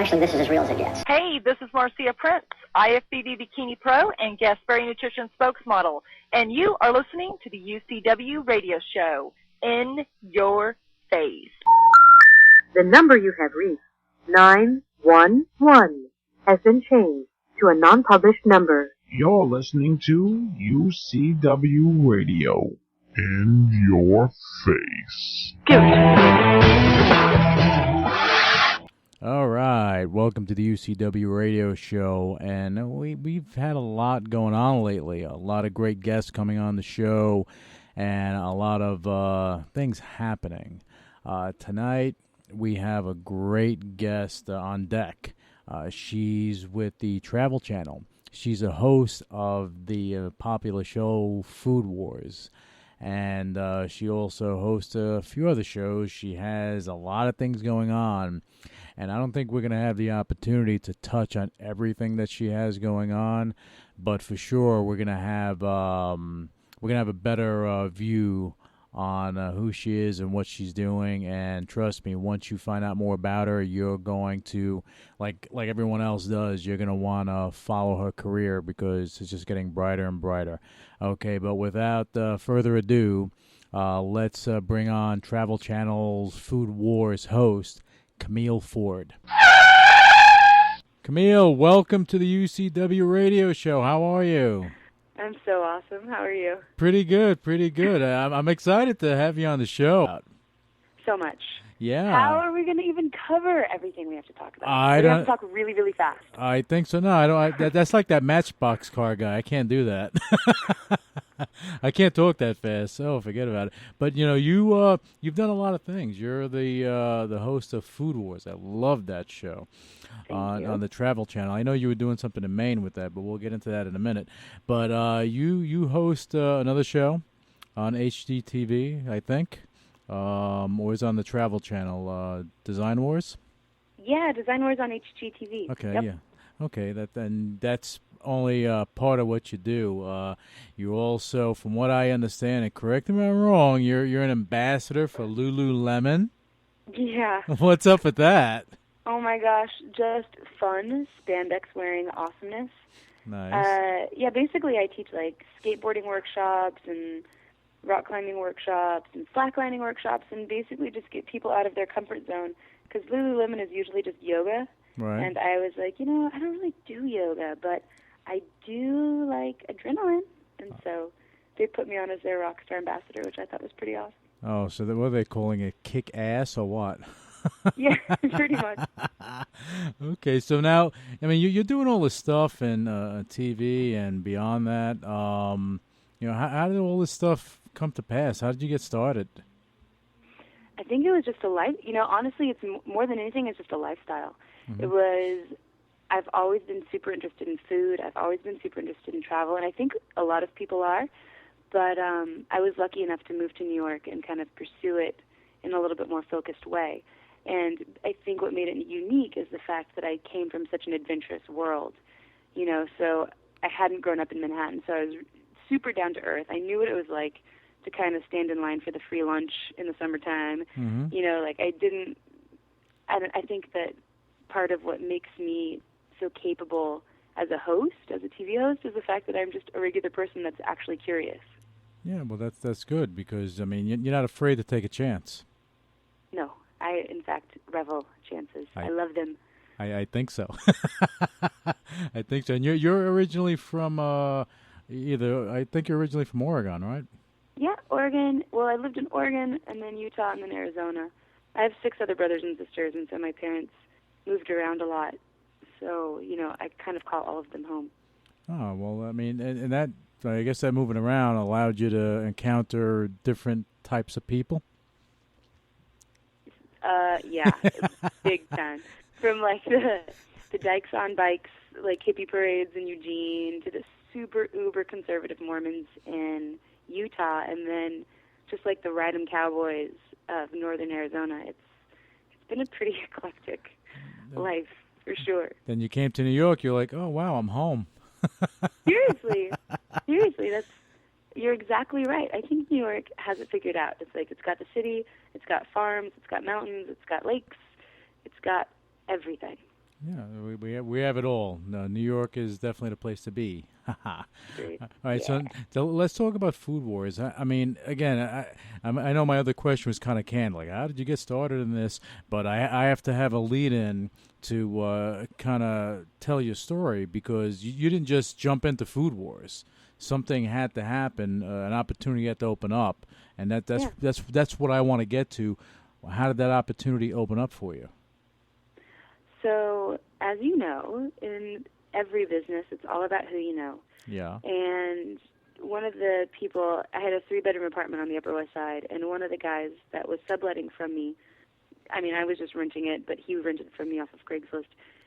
actually, this is as real as it gets. Hey, this is Marcia Prince, IFBB Bikini Pro and Guest Berry Nutrition spokesmodel, and you are listening to the UCW radio show, In Your Face. The number you have reached, 911, has been changed to a non-published number. You're listening to UCW Radio. In Your Face. All right, welcome to the UCW radio show, and we've had a lot going on lately, a lot of great guests coming on the show, and a lot of things happening. Tonight, we have a great guest on deck. She's with the Travel Channel. She's a host of the popular show Food Wars. And she also hosts a few other shows. She has a lot of things going on. And I don't think we're going to have the opportunity to touch on everything that she has going on. But for sure, we're going to have a better view on who she is and what she's doing. And trust me, once you find out more about her, you're going to, like everyone else does, you're going to want to follow her career because it's just getting brighter and brighter. Okay, but without further ado, let's bring on Travel Channel's Food Wars host, Camille Ford. Camille, welcome to the UCW radio show. How are you? I'm so awesome. How are you? Pretty good, pretty good. I'm excited to have you on the show. So much. Yeah. How are we going to even cover everything we have to talk about? We have to talk really, really fast. I think so. No, I don't. That's like that Matchbox car guy. I can't do that. I can't talk that fast, so forget about it. But you know, you've done a lot of things. You're the host of Food Wars. I love that show on the Travel Channel. I know you were doing something in Maine with that, but we'll get into that in a minute. But you host another show on HGTV, I think. Or is on the Travel Channel, Design Wars? Yeah, Design Wars on HGTV. Okay, yep. Yeah. Okay, that's only part of what you do. You also, from what I understand, and correct me if I'm wrong, you're an ambassador for Lululemon. Yeah. What's up with that? Oh my gosh, just fun, spandex wearing awesomeness. Nice. Yeah, basically I teach like skateboarding workshops and rock climbing workshops and slacklining workshops, and basically just get people out of their comfort zone, because Lululemon is usually just yoga. Right. And I was like, I don't really do yoga, but I do like adrenaline. And so they put me on as their rock star ambassador, which I thought was pretty awesome. Oh, so what are they calling it? Kick ass or what? Yeah, pretty much. Okay, so now, I mean, you're doing all this stuff in TV and beyond that. How did all this stuff come to pass? How did you get started? I think it was just a life. Honestly, it's more than anything, it's just a lifestyle. Mm-hmm. I've always been super interested in food. I've always been super interested in travel, and I think a lot of people are. But I was lucky enough to move to New York and kind of pursue it in a little bit more focused way. And I think what made it unique is the fact that I came from such an adventurous world. So I hadn't grown up in Manhattan, so I was super down to earth. I knew what it was like to kind of stand in line for the free lunch in the summertime. Mm-hmm. I think that part of what makes me so capable as a host, as a TV host, is the fact that I'm just a regular person that's actually curious. Yeah, well, that's good, because, I mean, you're not afraid to take a chance. No, I, in fact, revel chances. I love them. I think so. I think so. And you're originally from I think you're originally from Oregon, right? Yeah, Oregon. Well, I lived in Oregon, and then Utah, and then Arizona. I have 6 other brothers and sisters, and so my parents moved around a lot. So, I kind of call all of them home. Oh, well, I mean, and that, I guess that moving around allowed you to encounter different types of people? Yeah, big time. From, like, the dykes on bikes, like hippie parades in Eugene, to the super uber conservative Mormons in Utah, and then just like the Ride 'em Cowboys of northern Arizona. It's been a pretty eclectic life, for sure. Then you came to New York, you're like, oh, wow, I'm home. Seriously, you're exactly right. I think New York has it figured out. It's like it's got the city, it's got farms, it's got mountains, it's got lakes, it's got everything. Yeah, we have it all. No, New York is definitely the place to be. All right, so let's talk about Food Wars. I mean, again, I know my other question was kind of canned, like how did you get started in this? But I have to have a lead in to kind of tell your story because you didn't just jump into Food Wars. Something had to happen, an opportunity had to open up, and that's what I want to get to. How did that opportunity open up for you? So, as you know, in every business, it's all about who you know. Yeah. And one of the people, I had a 3-bedroom apartment on the Upper West Side, and one of the guys that was subletting from me, I mean, I was just renting it, but he rented it from me off of Craigslist,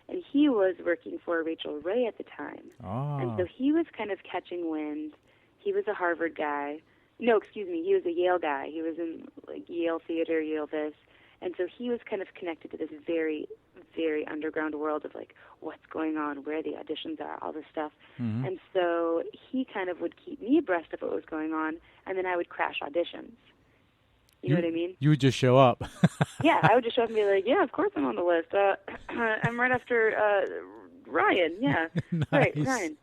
and he was working for Rachel Ray at the time. Oh. And so he was kind of catching wind. He was a Harvard guy. No, excuse me, he was a Yale guy. He was in like Yale Theater, Yale this. And so he was kind of connected to this very, very underground world of like what's going on, where the auditions are, all this stuff. Mm-hmm. And so he kind of would keep me abreast of what was going on, and then I would crash auditions. You know what I mean? You would just show up. Yeah, I would just show up and be like, yeah, of course I'm on the list. I'm right after Ryan. Yeah, Nice. Right, Ryan.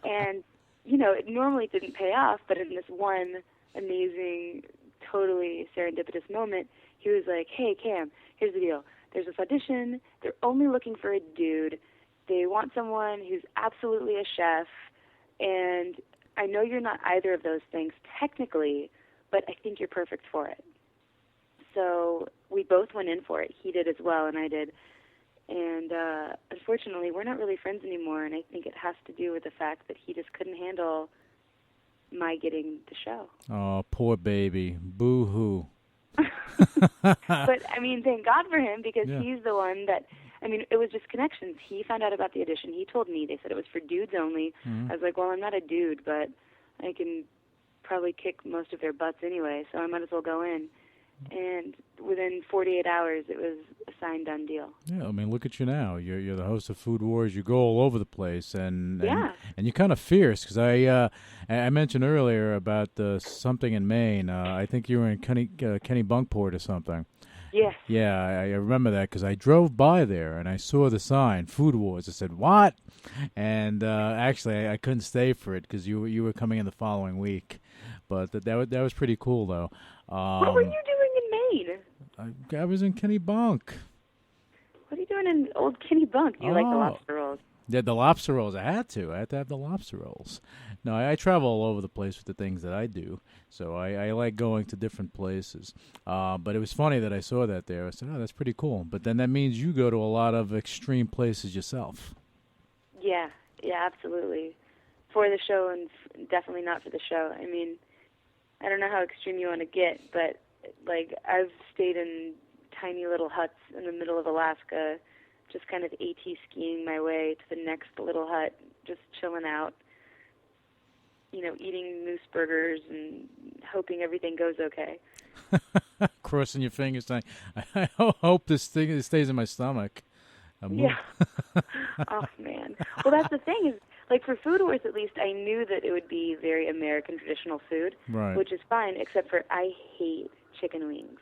And, you know, it normally didn't pay off, but in this one amazing, totally serendipitous moment, he was like, hey, Cam, here's the deal. There's this audition. They're only looking for a dude. They want someone who's absolutely a chef. And I know you're not either of those things technically, but I think you're perfect for it. So we both went in for it. He did as well, and I did. And unfortunately, we're not really friends anymore, and I think it has to do with the fact that he just couldn't handle my getting the show. Oh, poor baby. Boo-hoo. But, I mean, thank God for him, because he's the one that, I mean, it was just connections. He found out about the audition. He told me. They said it was for dudes only. Mm-hmm. I was like, well, I'm not a dude, but I can probably kick most of their butts anyway, so I might as well go in. And within 48 hours, it was a signed done deal. Yeah, I mean, look at you now. You're the host of Food Wars. You go all over the place, and you're kind of fierce. Because I mentioned earlier about something in Maine. I think you were in Kennebunkport or something. Yes. Yeah, I remember that because I drove by there and I saw the sign, Food Wars. I said, what? And actually, I couldn't stay for it because you were coming in the following week. But that was pretty cool, though. What were you doing in Maine? I was in Kennebunk. What are you doing in old Kennebunk? Do you like the lobster rolls? Yeah, the lobster rolls. I had to have the lobster rolls. No, I travel all over the place with the things that I do, so I like going to different places. But it was funny that I saw that there. I said, oh, that's pretty cool. But then that means you go to a lot of extreme places yourself. Yeah, absolutely. For the show and definitely not for the show. I mean, I don't know how extreme you want to get, but like I've stayed in tiny little huts in the middle of Alaska, just kind of AT skiing my way to the next little hut, just chilling out, you know, eating moose burgers and hoping everything goes okay. Crossing your fingers saying, I hope this thing stays in my stomach. Yeah. Oh, man. Well, that's the thing is, like for Food Wars at least, I knew that it would be very American traditional food, right, which is fine, except for I hate chicken wings.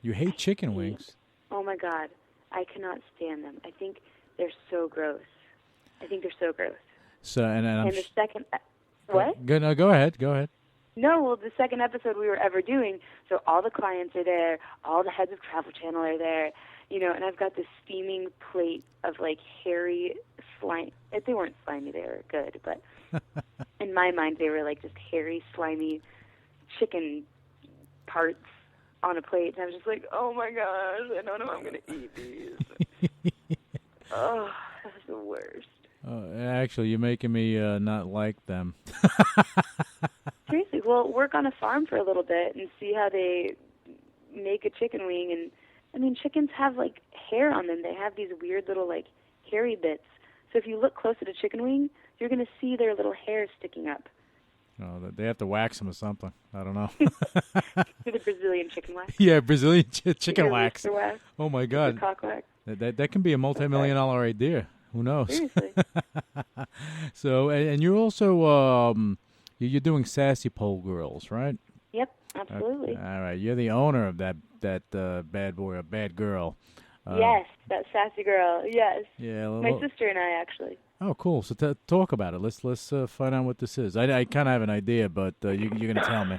You hate chicken wings? Oh, my God. I cannot stand them. I think they're so gross. So, and the second... what? No, go ahead. No, well, the second episode we were ever doing, so all the clients are there, all the heads of Travel Channel are there, you know, and I've got this steaming plate of, like, hairy slime. They weren't slimy, they were good, but in my mind they were, like, just hairy, slimy chicken parts on a plate, and I was just like, oh, my gosh, I don't know how I'm going to eat these. Oh, that's the worst. Actually, you're making me not like them. Seriously, well, work on a farm for a little bit and see how they make a chicken wing. And I mean, chickens have like hair on them. They have these weird little like hairy bits. So if you look close at a chicken wing, you're going to see their little hairs sticking up. Oh, they have to wax them or something. I don't know. The Brazilian chicken wax. Yeah, Brazilian chicken wax. wax. Oh my God. Cock wax. That can be a multi-million-dollar idea. Who knows? Seriously. So, and you're also you're doing Sassy Pole Girls, right? Yep, absolutely. All right, you're the owner of that bad boy or bad girl. Yes, that sassy girl. Yes. Yeah. My sister and I, actually. Oh, cool. So talk about it. Let's find out what this is. I kind of have an idea, but you're going to tell me.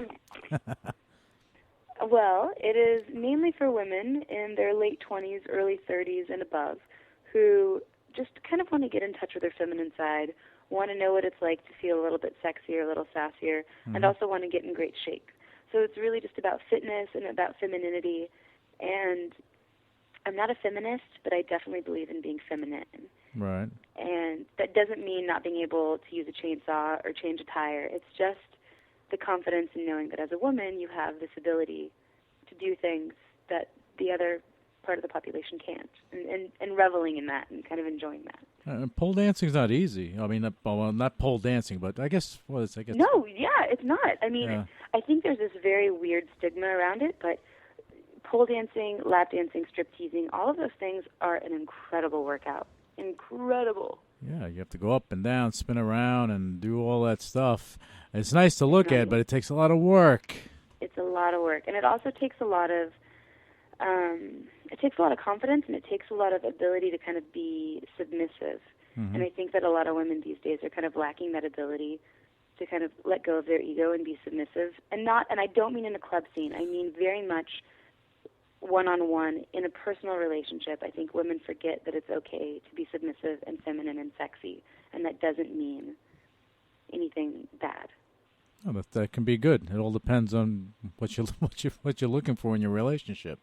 Well, it is mainly for women in their late 20s, early 30s, and above who just kind of want to get in touch with their feminine side, want to know what it's like to feel a little bit sexier, a little sassier, and also want to get in great shape. So it's really just about fitness and about femininity. And I'm not a feminist, but I definitely believe in being feminine. Right. And that doesn't mean not being able to use a chainsaw or change a tire. It's just the confidence in knowing that as a woman you have this ability to do things that the other part of the population can't, and reveling in that and kind of enjoying that. Pole dancing's not easy. I mean, well, not pole dancing, but I guess No, yeah, it's not. I mean, yeah. I think there's this very weird stigma around it, but pole dancing, lap dancing, strip teasing, all of those things are an incredible workout. Incredible. Yeah, you have to go up and down, spin around, and do all that stuff. It's nice to look at, but it takes a lot of work. It's a lot of work, and it also takes a lot of confidence, and it takes a lot of ability to kind of be submissive. And I think that a lot of women these days are kind of lacking that ability to kind of let go of their ego and be submissive. And I don't mean in a club scene. I mean very much one-on-one in a personal relationship. I think women forget that it's okay to be submissive and feminine and sexy, and that doesn't mean anything bad. Oh, that can be good. It all depends on what you're looking for in your relationship.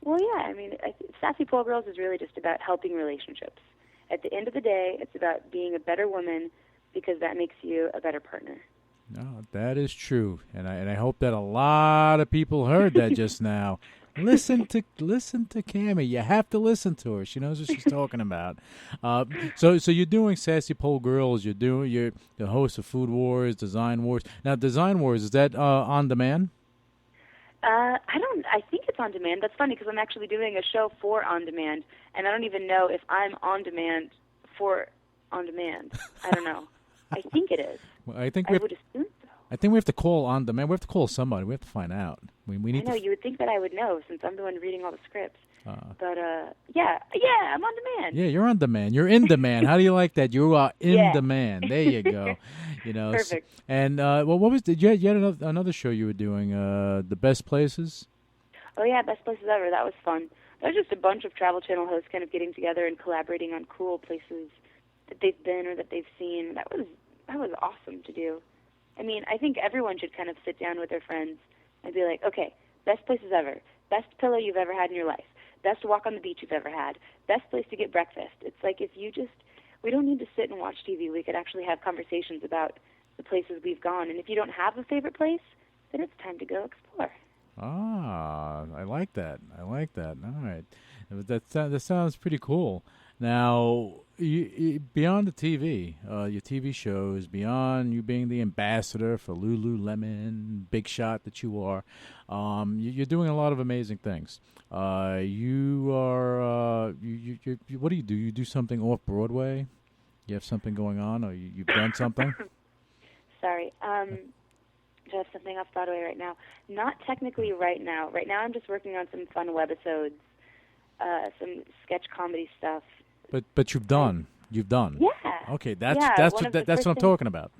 Well, yeah. I mean, Sassy Pole Girls is really just about helping relationships. At the end of the day, it's about being a better woman because that makes you a better partner. No, that is true, and I hope that a lot of people heard that just now. Listen to Cammy. You have to listen to her. She knows what she's talking about. So you're doing Sassy Pole Girls. You're the host of Food Wars, Design Wars. Now, Design Wars, is that on demand? I think it's on demand. That's funny because I'm actually doing a show for on demand, and I don't even know if I'm on demand for on demand. I don't know. I think it is. Well, I would assume so. I think we have to call on demand. We have to call somebody. We have to find out. We need. I know you would think that I would know since I'm the one reading all the scripts. But yeah, I'm on demand. Yeah, you're on demand. You're in demand. How do you like that? You are in demand. There you go. Perfect. And what was you had another show you were doing? The Best Places. Oh yeah, Best Places Ever. That was fun. That was just a bunch of Travel Channel hosts kind of getting together and collaborating on cool places that they've been or that they've seen. That was awesome to do. I mean, I think everyone should kind of sit down with their friends and be like, okay, best places ever, best pillow you've ever had in your life, best walk on the beach you've ever had, best place to get breakfast. It's like we don't need to sit and watch TV. We could actually have conversations about the places we've gone. And if you don't have a favorite place, then it's time to go explore. Ah, I like that. All right. That sounds pretty cool. Now, beyond the TV, your TV shows, beyond you being the ambassador for Lululemon, big shot that you are, you're doing a lot of amazing things. You are, what do? You do something off Broadway? You have something going on, or you've done something? Sorry. Do I have something off Broadway right now? Not technically right now. Right now I'm just working on some fun webisodes, some sketch comedy stuff. But you've done. Yeah. Okay, that's what I'm talking about.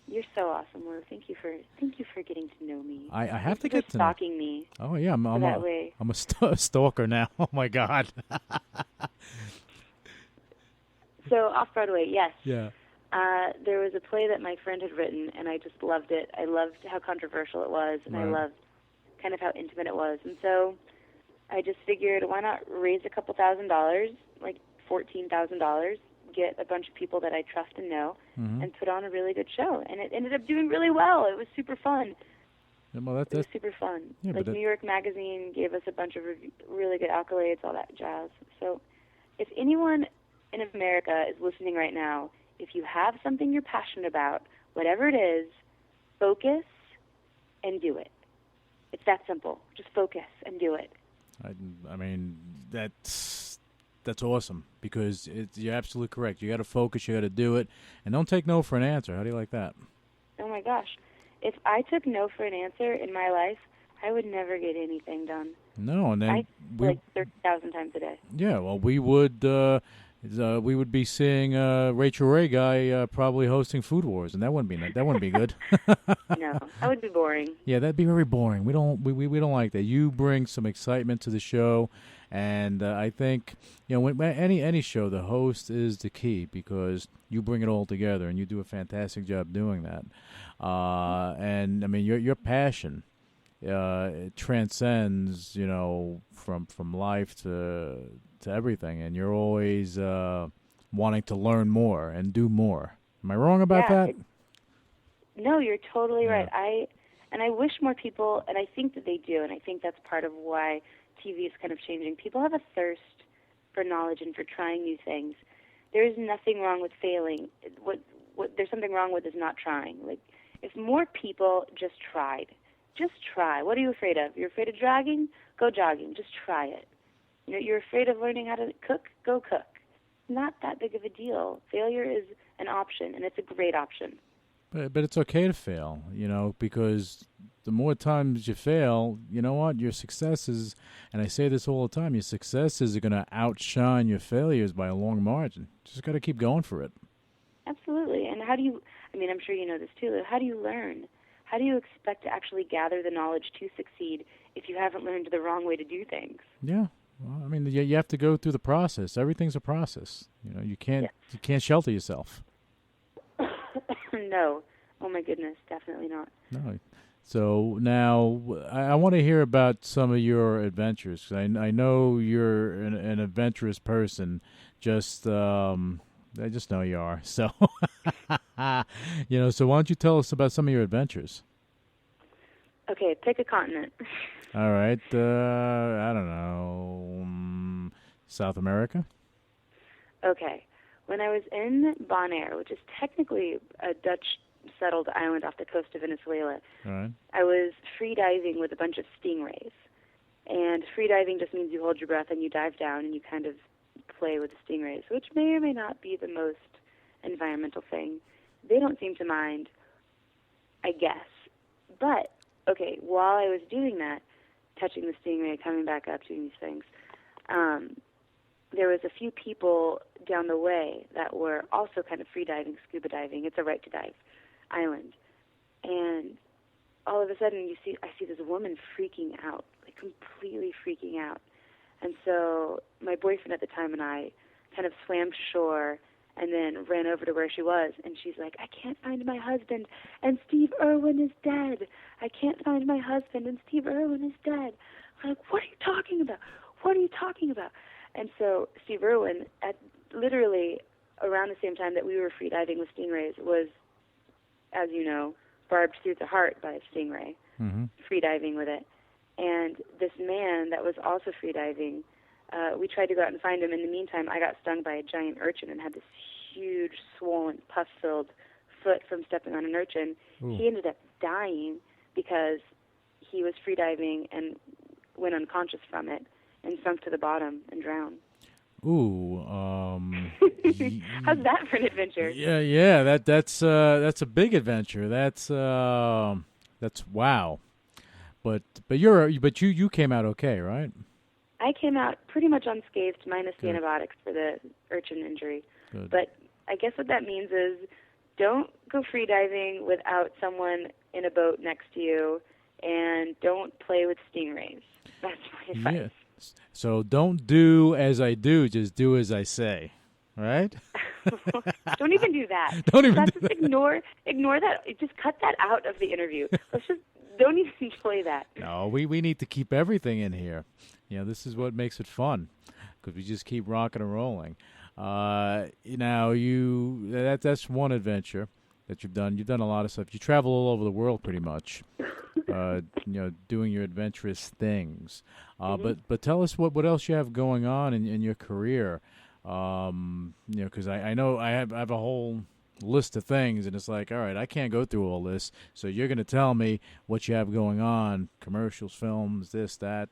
You're so awesome, Lou. Thank you for getting to know me. I have to get to know. Stalking me. Oh yeah, I'm a stalker now. Oh my God. So off Broadway, yes. Yeah. There was a play that my friend had written, and I just loved it. I loved how controversial it was, and I loved kind of how intimate it was. And so I just figured, why not raise a couple $1,000s, like $14,000, get a bunch of people that I trust and know, and put on a really good show. And it ended up doing really well. It was super fun. Yeah, well, it was super fun. Yeah, like New York Magazine gave us a bunch of really good accolades, all that jazz. So if anyone in America is listening right now, if you have something you're passionate about, whatever it is, focus and do it. It's that simple. Just focus and do it. I mean, that's awesome because you're absolutely correct. You got to focus. You got to do it, and don't take no for an answer. How do you like that? Oh my gosh, if I took no for an answer in my life, I would never get anything done. No, and then I like 30,000 times a day. Yeah, well, we would be seeing Rachel Ray guy probably hosting Food Wars, and that wouldn't be good. No, that would be boring. Yeah, that'd be very boring. We don't like that. You bring some excitement to the show, and I think when any show, the host is the key because you bring it all together, and you do a fantastic job doing that. And I mean, your passion. It transcends, from life to everything, and you're always wanting to learn more and do more. Am I wrong about that? No, you're totally right. I wish more people, and I think that they do, and I think that's part of why TV is kind of changing. People have a thirst for knowledge and for trying new things. There is nothing wrong with failing. What there's something wrong with is not trying. Like, if more people just tried. Just try. What are you afraid of? You're afraid of jogging? Go jogging. Just try it. You're afraid of learning how to cook? Go cook. Not that big of a deal. Failure is an option, and it's a great option. But it's okay to fail, because the more times you fail, you know what? Your successes, and I say this all the time, your successes are going to outshine your failures by a long margin. Just got to keep going for it. Absolutely. And how do you, I'm sure you know this too, how do you learn? How do you expect to actually gather the knowledge to succeed if you haven't learned the wrong way to do things? Yeah. Well, you have to go through the process. Everything's a process. You can't shelter yourself. No. Oh, my goodness. Definitely not. No. So now I want to hear about some of your adventures. 'Cause I know you're an adventurous person. I just know you are. So, so why don't you tell us about some of your adventures? Okay, pick a continent. All right. I don't know. South America? Okay. When I was in Bonaire, which is technically a Dutch-settled island off the coast of Venezuela, All right. I was free diving with a bunch of stingrays. And free diving just means you hold your breath and you dive down and you kind of play with the stingrays, which may or may not be the most environmental thing. They don't seem to mind, I guess. But, okay, while I was doing that, touching the stingray, coming back up, doing these things, there was a few people down the way that were also kind of free diving, scuba diving. It's a right to dive island. And all of a sudden I see this woman freaking out, like completely freaking out. And so my boyfriend at the time and I kind of swam to shore and then ran over to where she was. And she's like, I can't find my husband, and Steve Irwin is dead. I can't find my husband, and Steve Irwin is dead. I'm like, what are you talking about? What are you talking about? And so Steve Irwin, at literally around the same time that we were free diving with stingrays, was, as you know, barbed through the heart by a stingray, free diving with it. And this man that was also free diving, we tried to go out and find him. In the meantime, I got stung by a giant urchin and had this huge, swollen, pus-filled foot from stepping on an urchin. Ooh. He ended up dying because he was free diving and went unconscious from it and sunk to the bottom and drowned. Ooh, how's that for an adventure? Yeah, that's a big adventure. That's wow. But you came out okay, right? I came out pretty much unscathed, minus the antibiotics for the urchin injury. Good. But I guess what that means is don't go free diving without someone in a boat next to you, and don't play with stingrays. That's my advice. Yeah. So don't do as I do, just do as I say, right? Don't even do that. Ignore that. Just cut that out of the interview. Don't even play that. No, we need to keep everything in here. This is what makes it fun, because we just keep rocking and rolling. That's one adventure that you've done. You've done a lot of stuff. You travel all over the world pretty much, doing your adventurous things. But tell us what else you have going on in your career. Because I know I have a whole list of things, and it's like, all right, I can't go through all this, so you're going to tell me what you have going on, commercials, films, this, that.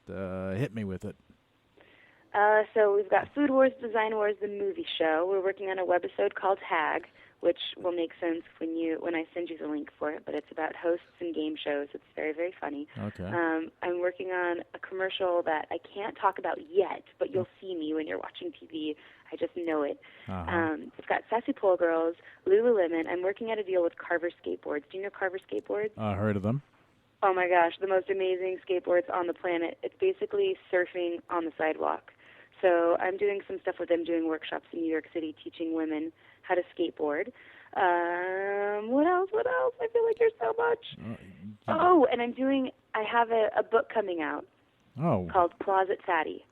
Hit me with it. So we've got Food Wars, Design Wars, the movie show. We're working on a webisode called Hag, which will make sense when I send you the link for it. But it's about hosts and game shows. It's very, very funny. Okay. I'm working on a commercial that I can't talk about yet, but you'll see me when you're watching TV. I just know it. It's got Sassy Pole Girls, Lululemon. I'm working out a deal with Carver Skateboards. Do you know Carver Skateboards? I heard of them. Oh my gosh, the most amazing skateboards on the planet. It's basically surfing on the sidewalk. So I'm doing some stuff with them, doing workshops in New York City, teaching women how to skateboard. What else? I feel like there's so much. And I have a book coming out called Closet Fatty.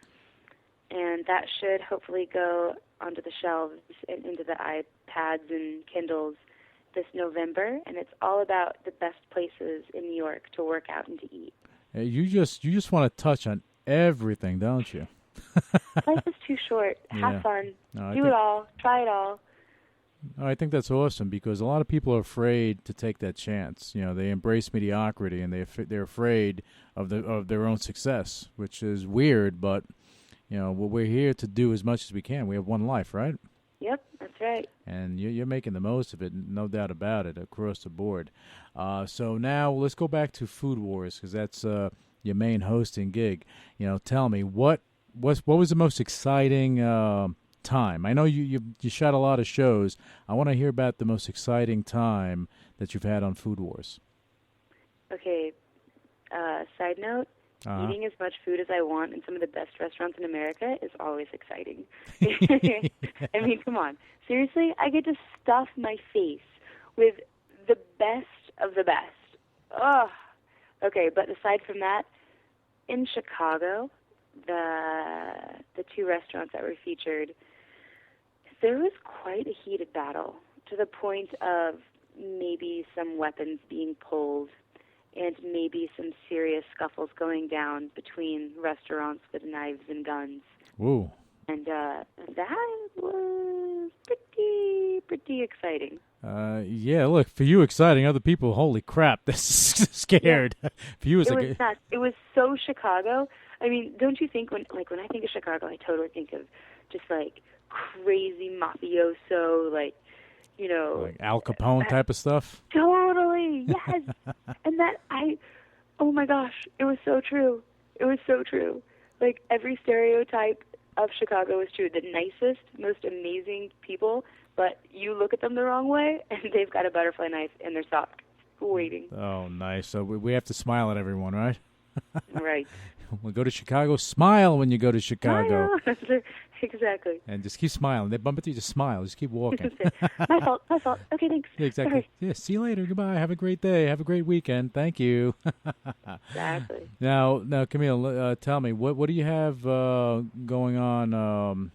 And that should hopefully go onto the shelves and into the iPads and Kindles this November. And it's all about the best places in New York to work out and to eat. Hey, you just want to touch on everything, don't you? Life is too short. Have fun. Do it all. Try it all. I think that's awesome because a lot of people are afraid to take that chance. You know, they embrace mediocrity and they're afraid of their own success, which is weird. But you know, we're here to do as much as we can. We have one life, right? Yep, that's right. And you're making the most of it, no doubt about it, across the board. So now let's go back to Food Wars because that's your main hosting gig. You know, tell me what was the most exciting time? I know you shot a lot of shows. I want to hear about the most exciting time that you've had on Food Wars. Okay. Side note. Eating as much food as I want in some of the best restaurants in America is always exciting. I mean, come on. Seriously, I get to stuff my face with the best of the best. Ugh. Okay, but aside from that, in Chicago, the two restaurants that were featured, there was quite a heated battle to the point of maybe some weapons being pulled and maybe some serious scuffles going down between restaurants with knives and guns. Whoa. And that was pretty exciting. Yeah, look, for you exciting, other people, holy crap, they're scared. Yeah. For you, it was nuts. It was so Chicago. I mean, don't you think when I think of Chicago, I totally think of just like crazy mafioso, like, you know, like Al Capone type of stuff? Totally, yes. And oh my gosh, it was so true. It was so true. Like every stereotype of Chicago is true. The nicest, most amazing people, but you look at them the wrong way and they've got a butterfly knife in their sock waiting. Oh, nice. So we have to smile at everyone, right? Right. We'll go to Chicago. Smile when you go to Chicago. Exactly. And just keep smiling. They bump into you, just smile. Just keep walking. My fault. Okay, thanks. Yeah, exactly. Sorry. Yeah, see you later. Goodbye. Have a great day. Have a great weekend. Thank you. Exactly. Now, Camille, tell me, what do you have going on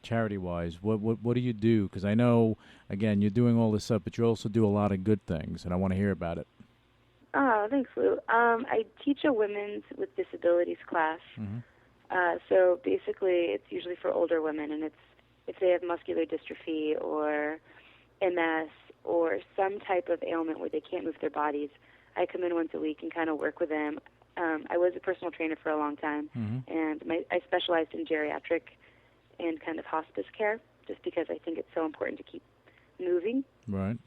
charity-wise? What do you do? Because I know, again, you're doing all this stuff, but you also do a lot of good things, and I want to hear about it. Oh, thanks, Lou. I teach a women's with disabilities class. Mm-hmm. So basically, it's usually for older women, and it's if they have muscular dystrophy or MS or some type of ailment where they can't move their bodies. I come in once a week and kind of work with them. I was a personal trainer for a long time, mm-hmm. and I specialized in geriatric and kind of hospice care, just because I think it's so important to keep moving, right,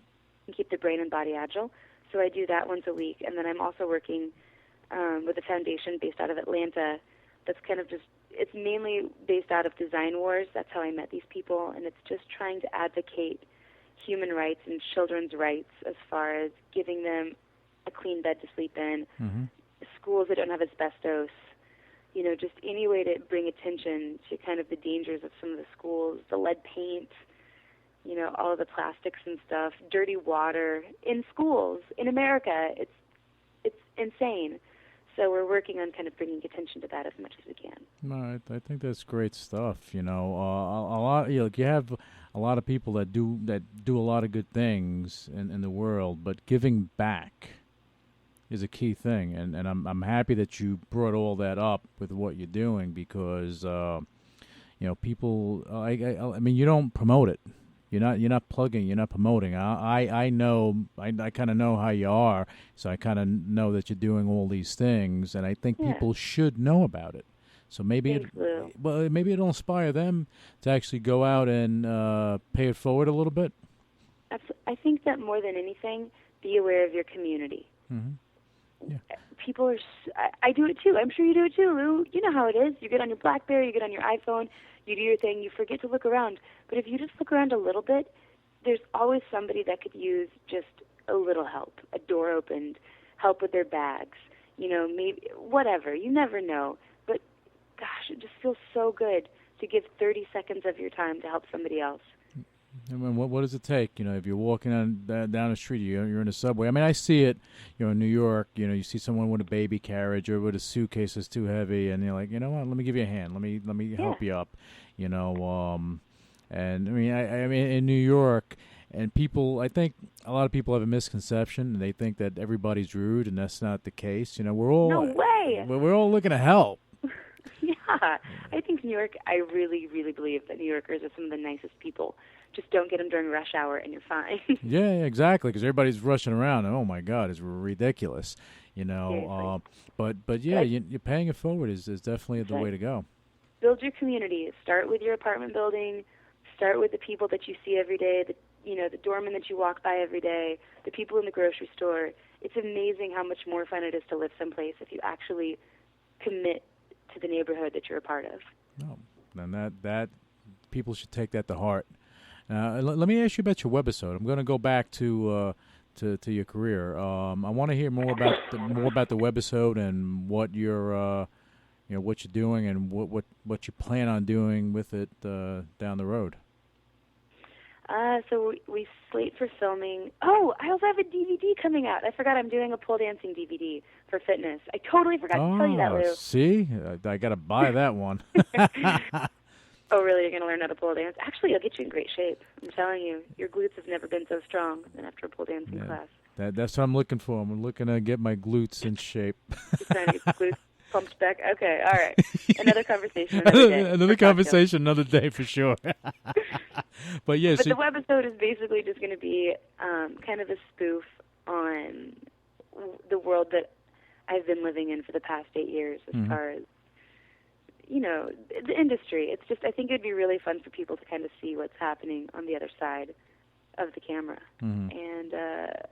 and keep the brain and body agile. So I do that once a week, and then I'm also working with a foundation based out of Atlanta that's kind of it's mainly based out of Design Wars. That's how I met these people, and it's just trying to advocate human rights and children's rights as far as giving them a clean bed to sleep in, mm-hmm. schools that don't have asbestos, you know, just any way to bring attention to kind of the dangers of some of the schools, the lead paint, you know, all of the plastics and stuff, dirty water in schools in America. It's insane. So we're working on kind of bringing attention to that as much as we can. No, I think that's great stuff. You know, a lot. You have a lot of people that do a lot of good things in the world, but giving back is a key thing. And I'm happy that you brought all that up with what you're doing because you know, people. I mean, you don't promote it. You're not plugging. You're not promoting. I know. I kind of know how you are, so I kind of know that you're doing all these things, and I think people should know about it. So maybe maybe it'll inspire them to actually go out and pay it forward a little bit. I think that more than anything, be aware of your community. Mm-hmm. Yeah. People are. I do it too. I'm sure you do it too, Lou. You know how it is. You get on your BlackBerry, you get on your iPhone, you do your thing, you forget to look around. But if you just look around a little bit, there's always somebody that could use just a little help, a door opened, help with their bags, maybe whatever. You never know. But gosh, it just feels so good to give 30 seconds of your time to help somebody else. I mean, what does it take? If you're walking down the street, you're in a subway. I mean, I see it. In New York, you see someone with a baby carriage or with a suitcase that's too heavy, and you're like, you know what? Let me give you a hand. Let me help you up. And I mean, in New York, and people, I think a lot of people have a misconception, and they think that everybody's rude, and that's not the case. We're all no way. We're all looking to help. Yeah, I think New York. I really, really believe that New Yorkers are some of the nicest people. Just don't get them during rush hour, and you're fine. Yeah, exactly. Because everybody's rushing around, and oh my God, it's ridiculous. But yeah, you're paying it forward is definitely the way to go. Build your community. Start with your apartment building. Start with the people that you see every day. The doorman that you walk by every day. The people in the grocery store. It's amazing how much more fun it is to live someplace if you actually commit to the neighborhood that you're a part of. Oh, then that people should take that to heart. Let me ask you about your webisode. I'm going to go back to your career. I want to hear more about the webisode and what you're what you're doing and what you plan on doing with it down the road. So we slate for filming. Oh, I also have a DVD coming out. I forgot I'm doing a pole dancing DVD for fitness. I totally forgot to tell you that, Lou. See? I got to buy that one. Oh, really? You're going to learn how to pole dance? Actually, it'll get you in great shape. I'm telling you. Your glutes have never been so strong than after a pole dancing class. That's what I'm looking for. I'm looking to get my glutes in shape. You're trying to get glutes pumped back? Okay, all right. Another conversation another day. Another conversation another day for sure. But yeah, the webisode is basically just going to be kind of a spoof on the world that I've been living in for the past 8 years as far as the industry. It's just, I think it would be really fun for people to kind of see what's happening on the other side of the camera. And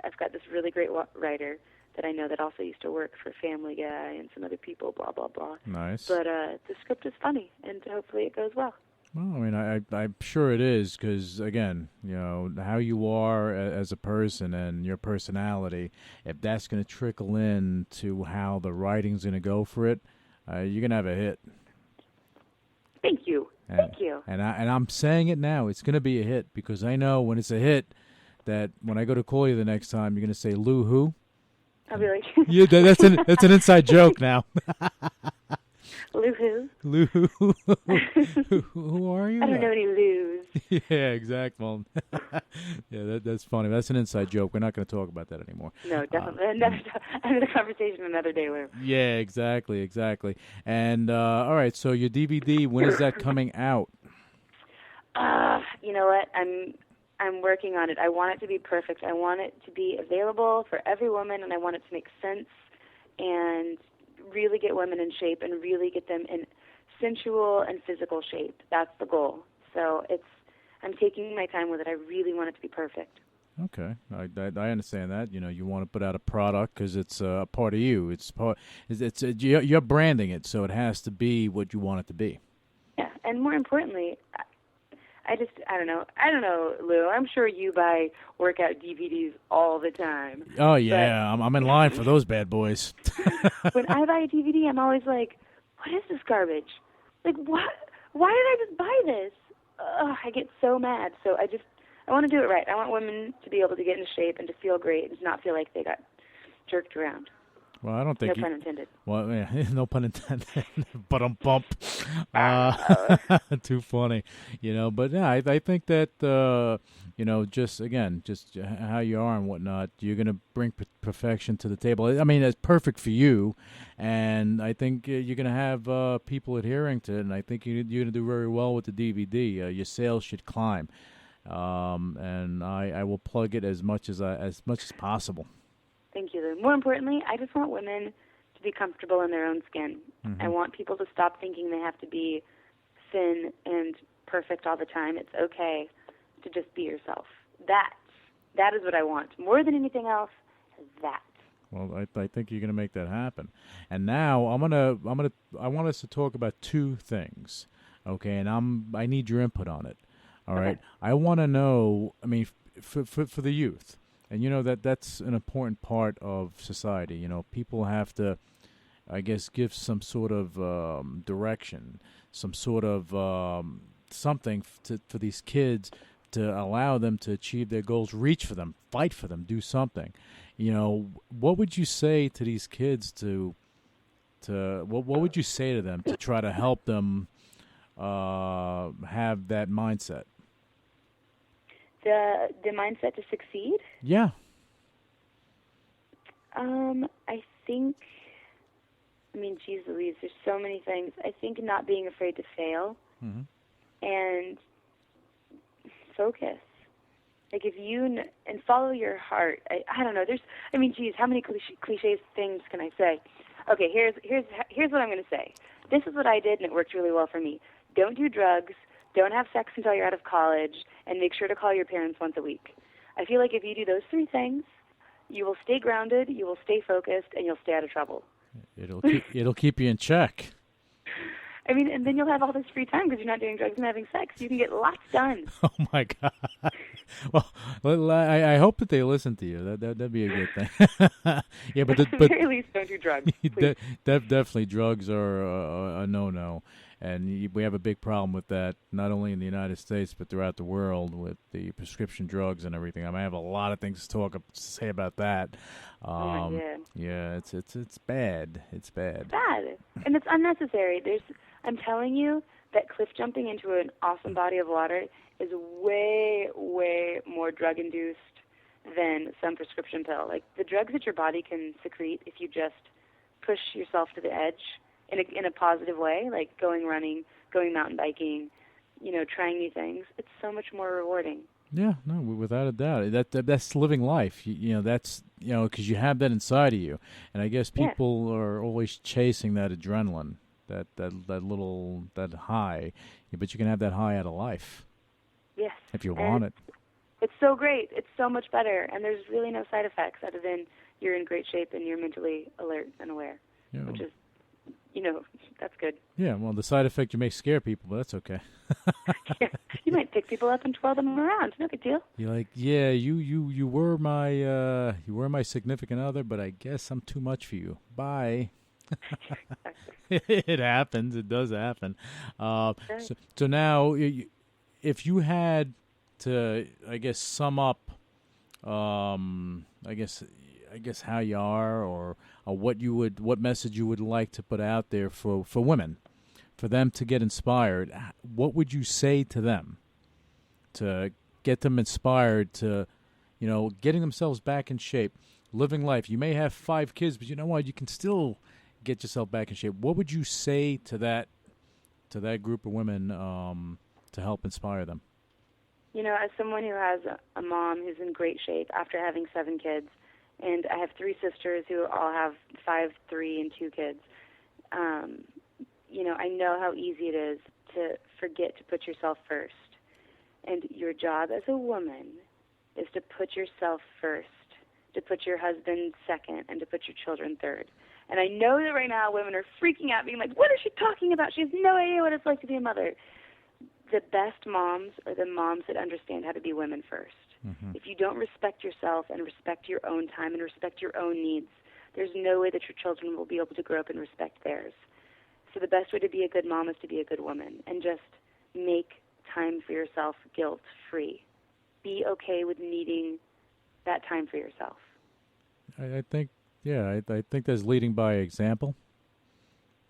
I've got this really great writer that I know that also used to work for Family Guy and some other people, blah, blah, blah. Nice. But the script is funny, and hopefully it goes well. Well, I mean, I'm sure it is because, again, how you are as a person and your personality, if that's going to trickle in to how the writing's going to go for it, you're going to have a hit. Thank you. Thank you. And I'm saying it now. It's going to be a hit because I know when it's a hit that when I go to call you the next time, you're going to say, Lou who? I'll be like... Yeah, that's an inside joke now. Lou who? Lou who? Who are you? I don't know any Lou's. Yeah, exactly. Well, yeah, that's funny. That's an inside joke. We're not going to talk about that anymore. No, definitely. Another conversation another day, Lou. Yeah, exactly. And, all right, so your DVD, when is that coming out? You know what? I'm working on it. I want it to be perfect. I want it to be available for every woman, and I want it to make sense and really get women in shape and really get them in sensual and physical shape. That's the goal. So I'm taking my time with it. I really want it to be perfect. Okay, I understand that. You want to put out a product because it's a part of you. You're branding it, so it has to be what you want it to be. Yeah, and more importantly, I don't know, Lou. I'm sure you buy workout DVDs all the time. Oh, yeah. I'm in line for those bad boys. When I buy a DVD, I'm always like, what is this garbage? Like, what? Why did I just buy this? I get so mad. So I want to do it right. I want women to be able to get into shape and to feel great and to not feel like they got jerked around. Well, I don't think no pun intended. Well, yeah, no pun intended. But bump. Too funny, But yeah, I think that just how you are and whatnot, you're gonna bring perfection to the table. I mean, that's perfect for you, and I think you're gonna have people adhering to it. And I think you're gonna do very well with the DVD. Your sales should climb, and I will plug it as much as possible. Thank you, Lou. More importantly, I just want women to be comfortable in their own skin. I want people to stop thinking they have to be thin and perfect all the time. It's okay to just be yourself. That's That is what I want. More than anything else, that. Well, I think you're going to make that happen. And now I want us to talk about two things, okay? And I need your input on it. All right. I want to know. I mean, for the youth, and you know that's an important part of society. You know, people have to, I guess, give some sort of direction, some sort of something for these kids to allow them to achieve their goals, reach for them, fight for them, do something. You know, what would you say to these kids what would you say to them to try to help them have that mindset? The mindset to succeed? Yeah. I think, geez Louise, there's so many things. I think not being afraid to fail and focus. Like if and follow your heart. I don't know. Geez, how many cliches things can I say? Okay, here's what I'm going to say. This is what I did, and it worked really well for me. Don't do drugs. Don't have sex until you're out of college, and make sure to call your parents once a week. I feel like if you do those three things, you will stay grounded, you will stay focused, and you'll stay out of trouble. It'll keep you in check. And then you'll have all this free time because you're not doing drugs and having sex. You can get lots done. Oh, my God. Well, I hope that they listen to you. That'd be a good thing. Yeah, but at the very least, don't do drugs. Definitely, drugs are a no-no. And we have a big problem with that, not only in the United States, but throughout the world with the prescription drugs and everything. I have a lot of things to say about that. Oh, my God. Yeah, it's bad. It's bad. Bad. And it's unnecessary. I'm telling you that cliff jumping into an awesome body of water is way, way more drug-induced than some prescription pill. Like, the drugs that your body can secrete if you just push yourself to the edge in a positive way, like going running, going mountain biking, trying new things, it's so much more rewarding. Yeah, no, without a doubt. That's living life. That's because you have that inside of you, and I guess people are always chasing that adrenaline, that high. But you can have that high out of life. Yes. If you want it. It's so great. It's so much better, and there's really no side effects other than you're in great shape and you're mentally alert and aware, which is, that's good. Yeah, well, the side effect you may scare people, but that's okay. Yeah, you might pick people up and twirl them around. No big deal. You're like, yeah, you were my significant other, but I guess I'm too much for you. Bye. It happens. It does happen. So now, if you had to, I guess, sum up, I guess how you are, or what message you would like to put out there for women, for them to get inspired, what would you say to them to get them inspired to, getting themselves back in shape, living life? You may have 5 kids, but you know what? You can still get yourself back in shape. What would you say to that group of women to help inspire them? As someone who has a mom who's in great shape after having 7 kids, and I have 3 sisters who all have 5, 3, and 2 kids, I know how easy it is to forget to put yourself first. And your job as a woman is to put yourself first, to put your husband second, and to put your children third. And I know that right now women are freaking out, being like, what is she talking about? She has no idea what it's like to be a mother. The best moms are the moms that understand how to be women first. Mm-hmm. If you don't respect yourself and respect your own time and respect your own needs, there's no way that your children will be able to grow up and respect theirs. So the best way to be a good mom is to be a good woman, and just make time for yourself guilt-free. Be okay with needing that time for yourself. I think that's leading by example.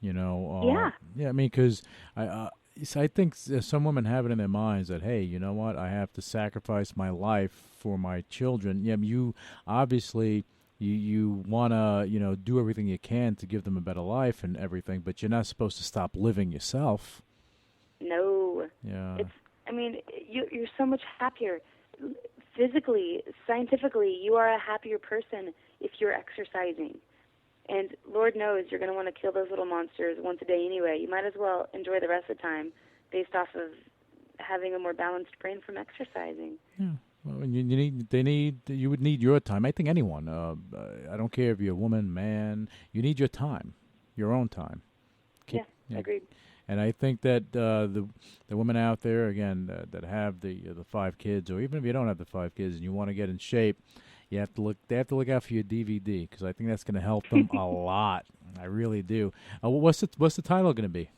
Yeah, because I think some women have it in their minds that, hey, you know what, I have to sacrifice my life for my children. Yeah, you obviously you want to do everything you can to give them a better life and everything, but you're not supposed to stop living yourself. No. Yeah. You're so much happier. Physically, scientifically, you are a happier person if you're exercising. And Lord knows you're going to want to kill those little monsters once a day anyway. You might as well enjoy the rest of the time based off of having a more balanced brain from exercising. Well, you would need your time. I think anyone. I don't care if you're a woman, man. You need your time, your own time. Agreed. And I think that the women out there again that have the 5 kids, or even if you don't have the 5 kids and you want to get in shape, you have to look. They have to look out for your DVD because I think that's going to help them a lot. I really do. What's the title going to be?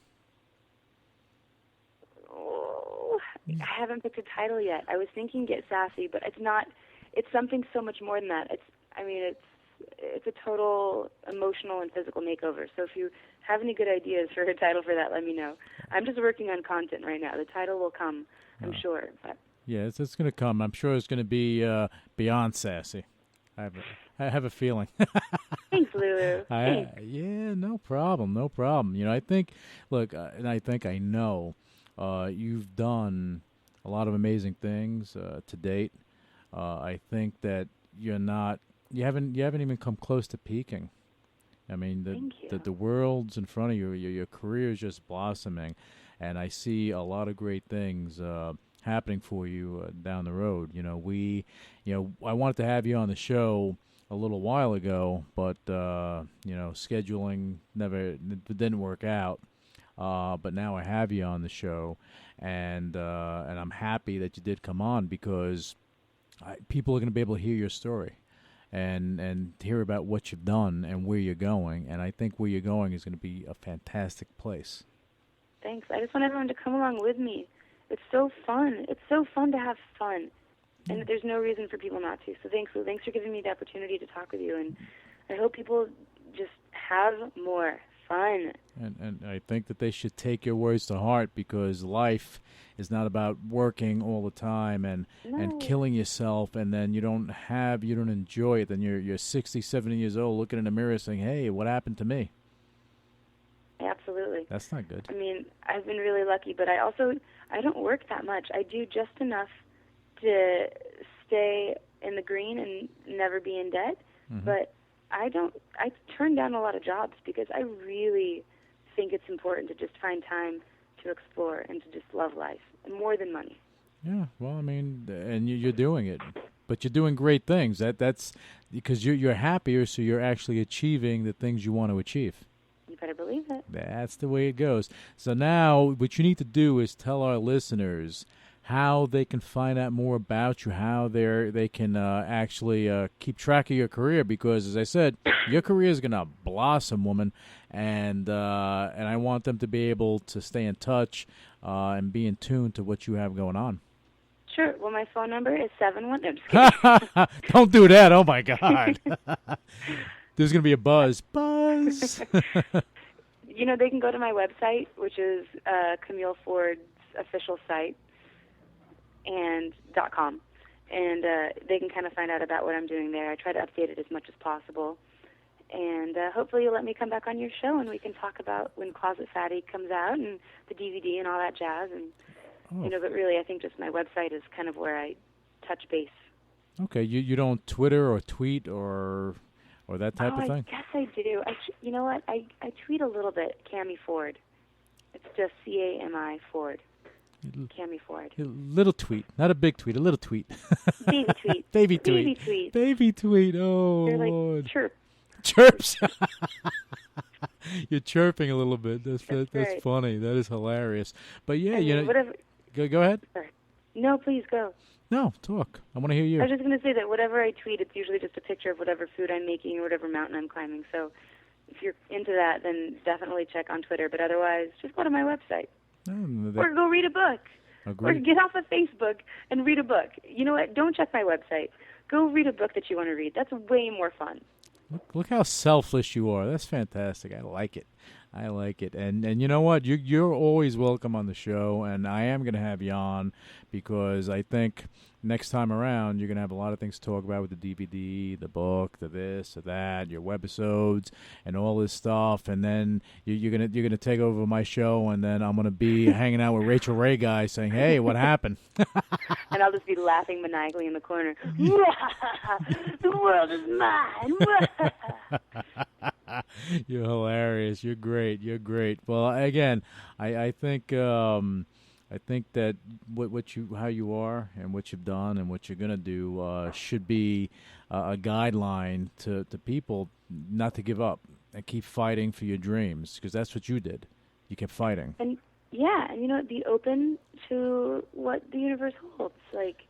I haven't picked a title yet. I was thinking Get Sassy, but it's not. It's something so much more than that. It's a total emotional and physical makeover. So if you have any good ideas for a title for that, let me know. I'm just working on content right now. The title will come, I'm sure. But. Yeah, it's going to come. I'm sure it's going to be beyond sassy. I have a feeling. Thanks, Lulu. Thanks. Yeah, no problem. I think, look, and I know you've done a lot of amazing things to date. I think that you haven't even come close to peaking. I mean, the world's in front of you. Your career is just blossoming, and I see a lot of great things happening for you down the road. I wanted to have you on the show a little while ago, but scheduling didn't work out. But now I have you on the show, and I'm happy that you did come on because people are going to be able to hear your story and hear about what you've done and where you're going. And I think where you're going is going to be a fantastic place. Thanks. I just want everyone to come along with me. It's so fun. It's so fun to have fun. And there's no reason for people not to. So thanks, Lou. Thanks for giving me the opportunity to talk with you. And I hope people just have more fun. And I think that they should take your words to heart because life is not about working all the time and killing yourself, and then you don't enjoy it. Then you're 60, 70 years old looking in the mirror saying, hey, what happened to me? Absolutely. That's not good. I mean, I've been really lucky, but I don't work that much. I do just enough to stay in the green and never be in debt, but I turn down a lot of jobs because I really think it's important to just find time to explore and to just love life more than money. Yeah, well, I mean, and you're doing it, but you're doing great things. That's because you're happier, so you're actually achieving the things you want to achieve. You better believe it. That's the way it goes. So now what you need to do is tell our listeners how they can find out more about you, how they can actually keep track of your career, because, as I said, your career is going to blossom, woman, and I want them to be able to stay in touch and be in tune to what you have going on. Sure. Well, my phone number is 71. No, just kidding. Don't do that. Oh, my God. There's going to be a buzz. Buzz. They can go to my website, which is Camille Ford's official site, and .com, and they can kind of find out about what I'm doing there. I try to update it as much as possible, and hopefully you'll let me come back on your show and we can talk about when Closet Fatty comes out and the DVD and all that jazz. And but really, I think just my website is kind of where I touch base. Okay, you don't Twitter or tweet or that type of thing? I guess I do. You know what? I tweet a little bit. Camille Ford. It's just CAMI Ford. Camille Ford. A little tweet, not a big tweet, a little tweet. Baby tweet. Baby tweet. Baby tweet. Baby tweet. Oh, they're like Lord. Chirps. You're chirping a little bit. That's right. funny. That is hilarious. But yeah, whatever. Go ahead. Sorry. No, please go. No, talk. I want to hear you. I was just going to say that whatever I tweet, it's usually just a picture of whatever food I'm making or whatever mountain I'm climbing. So if you're into that, then definitely check on Twitter. But otherwise, just go to my website. Or go read a book. Agreed. Or get off of Facebook and read a book. You know what? Don't check my website. Go read a book that you want to read. That's way more fun. Look how selfless you are. That's fantastic. I like it. And you know what? You're always welcome on the show, and I am going to have you on because I think next time around you're going to have a lot of things to talk about with the DVD, the book, the this, the that, your webisodes, and all this stuff. And then you're gonna take over my show, and then I'm going to be hanging out with Rachel Ray guy saying, "Hey, what happened?" And I'll just be laughing maniacally in the corner. The world is mine. You're hilarious. You're great. Well, again, I think I think that how you are and what you've done and what you're going to do should be a guideline to people not to give up and keep fighting for your dreams, because that's what you did. You kept fighting. And be open to what the universe holds. Like,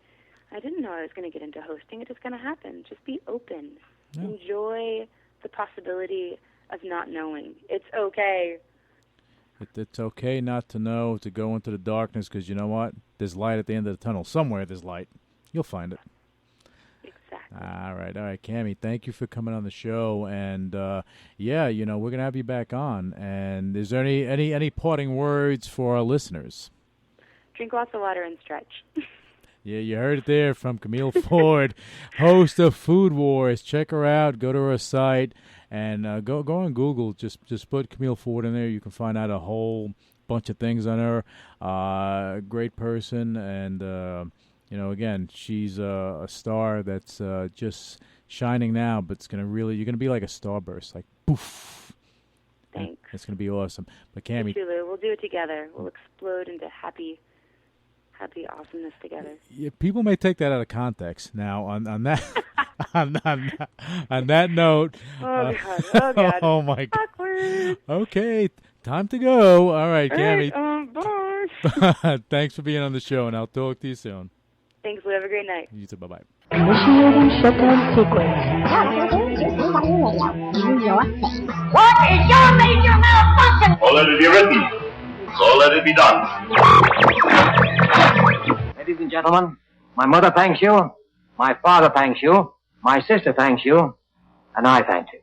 I didn't know I was going to get into hosting. It just kind of happened. Just be open. Yeah. Enjoy the possibility of not knowing. It's okay. It's okay not to know, to go into the darkness, because you know what? There's light at the end of the tunnel. Somewhere there's light. You'll find it. Exactly. All right, Cammy, thank you for coming on the show. And, we're going to have you back on. And is there any parting words for our listeners? Drink lots of water and stretch. Yeah, you heard it there from Camille Ford, host of Food Wars. Check her out. Go to her site. And go on Google. Just put Camille Ford in there. You can find out a whole bunch of things on her. Great person, and again, she's a star that's just shining now. But you're gonna be like a starburst, like poof. Thanks. It's gonna be awesome. But Cammy, we'll do it together. We'll explode into happy awesomeness together. Yeah, people may take that out of context. Now, on that on that note. Oh God! Oh my God! Awkward. Okay, time to go. All right, Cammy. Bye. Thanks for being on the show, and I'll talk to you soon. Thanks, Lou. Have a great night. You too. Bye-bye. Initiating shutdown sequence. What is your major malfunction? So let it be written. So let it be done. Ladies and gentlemen, my mother thanks you, my father thanks you, my sister thanks you, and I thank you.